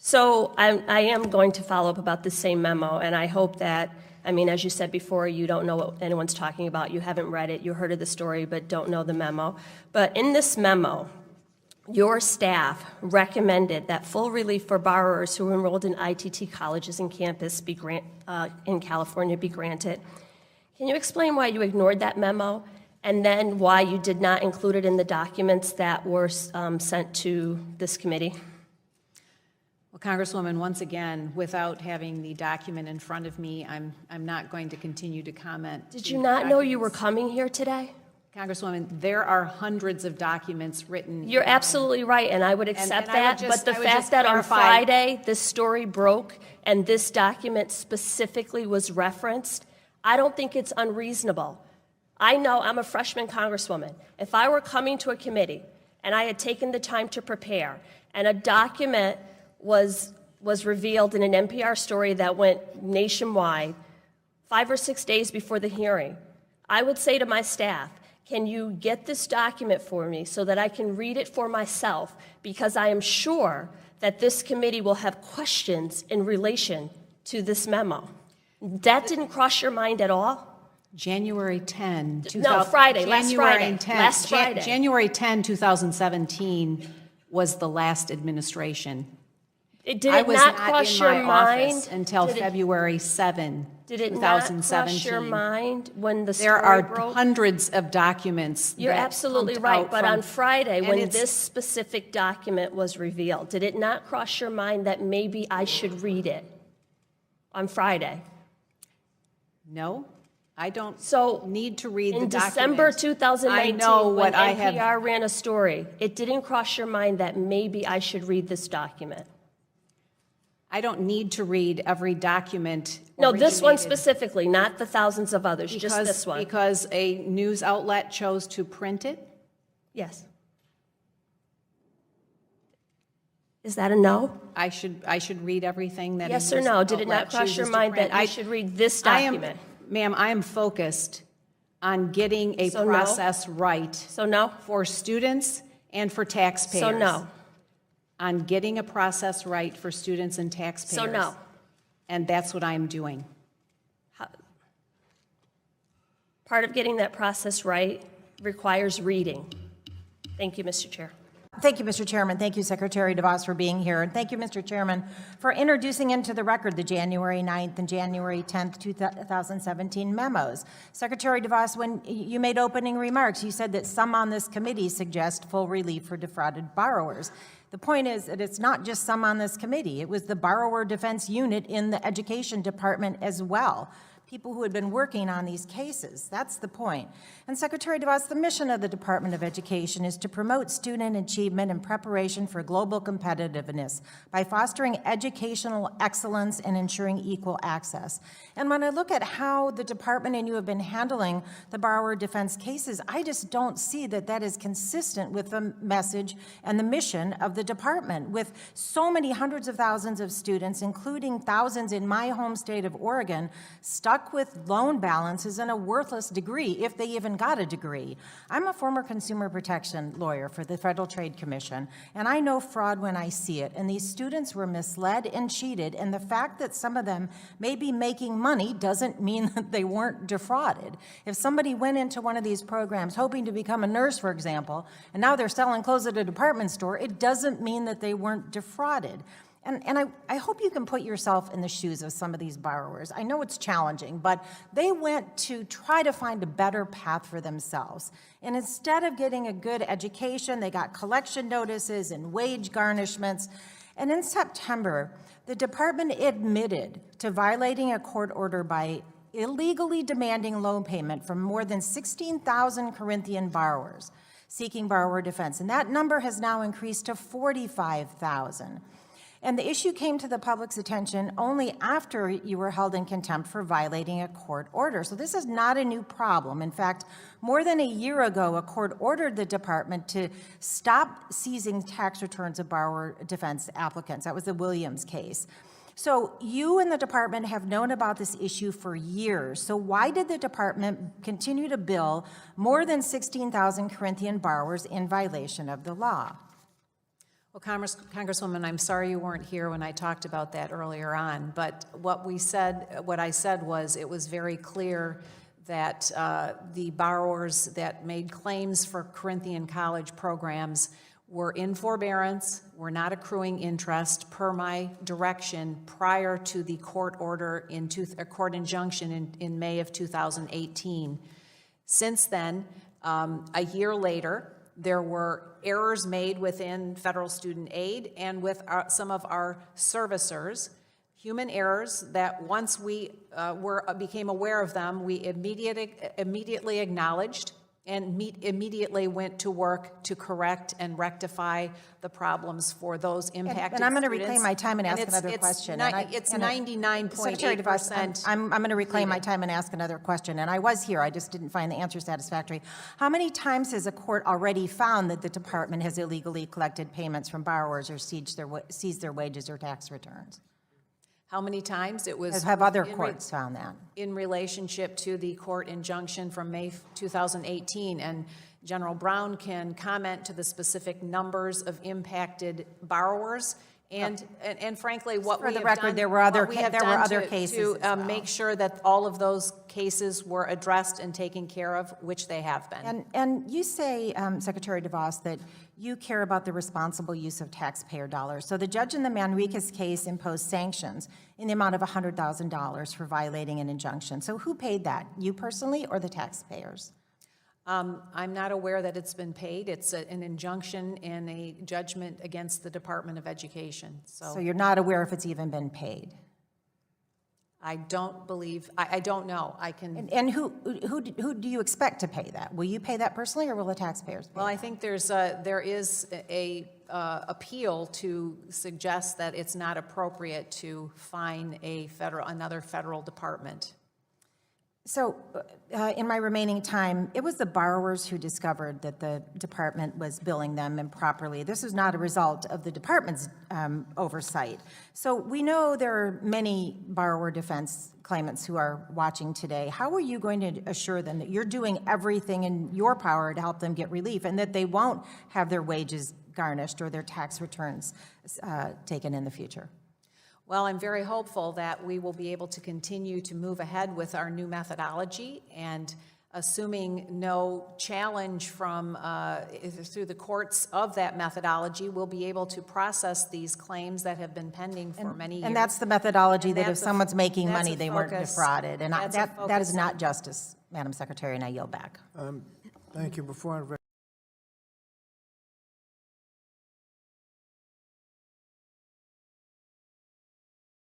So I am going to follow up about the same memo, and I hope that, I mean, as you said before, you don't know what anyone's talking about. You haven't read it. You heard of the story, but don't know the memo. But in this memo, your staff recommended that full relief for borrowers who enrolled in ITT colleges and campus in California be granted. Can you explain why you ignored that memo, and then why you did not include it in the documents that were sent to this committee? Well, Congresswoman, once again, without having the document in front of me, I'm not going to continue to comment. Did you not know you were coming here today? Congresswoman, there are hundreds of documents written. You're absolutely right, and I would accept that, but the fact that on clarify. Friday this story broke and this document specifically was referenced, I don't think it's unreasonable. I know I'm a freshman Congresswoman. If I were coming to a committee and I had taken the time to prepare and a document was revealed in an NPR story that went nationwide 5 or 6 days before the hearing, I would say to my staff, can you get this document for me so that I can read it for myself, because I am sure that this committee will have questions in relation to this memo. That didn't cross your mind at all? January 10, No, Friday, last Friday. Last Friday. January 10, 2017 was the last administration. Did it not cross your mind until February 7, 2017. Did it not cross your mind when the story There are broke? hundreds of documents. You're absolutely right, but on Friday, when it's- this specific document was revealed, did it not cross your mind that maybe I should read it on Friday? No, I don't So need to read the in document. December 2019, I know when what I have. NPR ran a story, it didn't cross your mind that maybe I should read this document? I don't need to read every document. No, this one originated specifically, not the thousands of others, just this one. Because a news outlet chose to print it? Yes. Is that a no? I should read everything that a Yes or news no? Did it outlet not cross your chooses to mind print. that I should read this I am- document? Ma'am, I am focused on getting a So no? process right So no? for students and for taxpayers. So no? On getting a process right for students and taxpayers. So no? And that's what I'm doing. Part of getting that process right requires reading. Thank you, Mr. Chair. Thank you, Mr. Chairman. Thank you, Secretary DeVos, for being here. And thank you, Mr. Chairman, for introducing into the record the January 9th and January 10th, 2017 memos. Secretary DeVos, when you made opening remarks, you said that some on this committee suggest full relief for defrauded borrowers. The point is that it's not just some on this committee. It was the Borrower Defense Unit in the Education Department as well. People who had been working on these cases. That's the point. And Secretary DeVos, the mission of the Department of Education is to promote student achievement and preparation for global competitiveness by fostering educational excellence and ensuring equal access. And when I look at how the department and you have been handling the borrower defense cases, I just don't see that that is consistent with the message and the mission of the department. With so many hundreds of thousands of students, including thousands in my home state of Oregon, stuck with loan balances and a worthless degree, if they even got a degree. I'm a former consumer protection lawyer for the Federal Trade Commission, and I know fraud when I see it. And these students were misled and cheated, and the fact that some of them may be making money doesn't mean that they weren't defrauded. If somebody went into one of these programs hoping to become a nurse, for example, and now they're selling clothes at a department store, it doesn't mean that they weren't defrauded. And I hope you can put yourself in the shoes of some of these borrowers. I know it's challenging, but they went to try to find a better path for themselves. And instead of getting a good education, they got collection notices and wage garnishments. And in September, the department admitted to violating a court order by illegally demanding loan payment from more than 16,000 Corinthian borrowers seeking borrower defense. And that number has now increased to 45,000. And the issue came to the public's attention only after you were held in contempt for violating a court order. So this is not a new problem. In fact, more than a year ago, a court ordered the department to stop seizing tax returns of borrower defense applicants. That was the Williams case. So you and the department have known about this issue for years. So why did the department continue to bill more than 16,000 Corinthian borrowers in violation of the law? Well, Congresswoman, I'm sorry you weren't here when I talked about that earlier on, but what I said was it was very clear that the borrowers that made claims for Corinthian College programs were in forbearance, were not accruing interest per my direction prior to the court order a court injunction in May of 2018. Since then, a year later, there were errors made within federal student aid and with some of our servicers, human errors that once we became aware of them, we immediately acknowledged and immediately went to work to correct and rectify the problems for those impacted And I'm going to students. reclaim my time and ask another question. It's 99.8%. Secretary DeVos, I'm going to reclaim my time and ask another question. And I was here, I just didn't find the answer satisfactory. How many times has a court already found that the department has illegally collected payments from borrowers or seized their wages or tax returns? How many times? It was. Have other courts found that? In relationship to the court injunction from May 2018, and General Brown can comment to the specific numbers of impacted borrowers, and frankly, what we have done. For the record, there were other cases to as well. make sure that all of those cases were addressed and taken care of, which they have been. And you say, Secretary DeVos, that you care about the responsible use of taxpayer dollars. So the judge in the Manriquez case imposed sanctions in the amount of $100,000 for violating an injunction. So who paid that? You personally or the taxpayers? I'm not aware that it's been paid. It's an injunction and a judgment against the Department of Education. So you're not aware if it's even been paid? I don't believe, I don't know. I can. And who do you expect to pay that? Will you pay that personally, or will the taxpayers pay Well, that? I think there is a appeal to suggest that it's not appropriate to fine another federal department. So, in my remaining time, it was the borrowers who discovered that the department was billing them improperly. This is not a result of the department's oversight. So we know there are many borrower defense claimants who are watching today. How are you going to assure them that you're doing everything in your power to help them get relief and that they won't have their wages garnished or their tax returns taken in the future? Well, I'm very hopeful that we will be able to continue to move ahead with our new methodology, and assuming no challenge from through the courts of that methodology, we'll be able to process these claims that have been pending for many years. And that's the methodology And that if that's someone's making that's money, a they weren't focus. defrauded. And That's a that is focus not justice, Madam Secretary, and I yield back. Thank you. Before I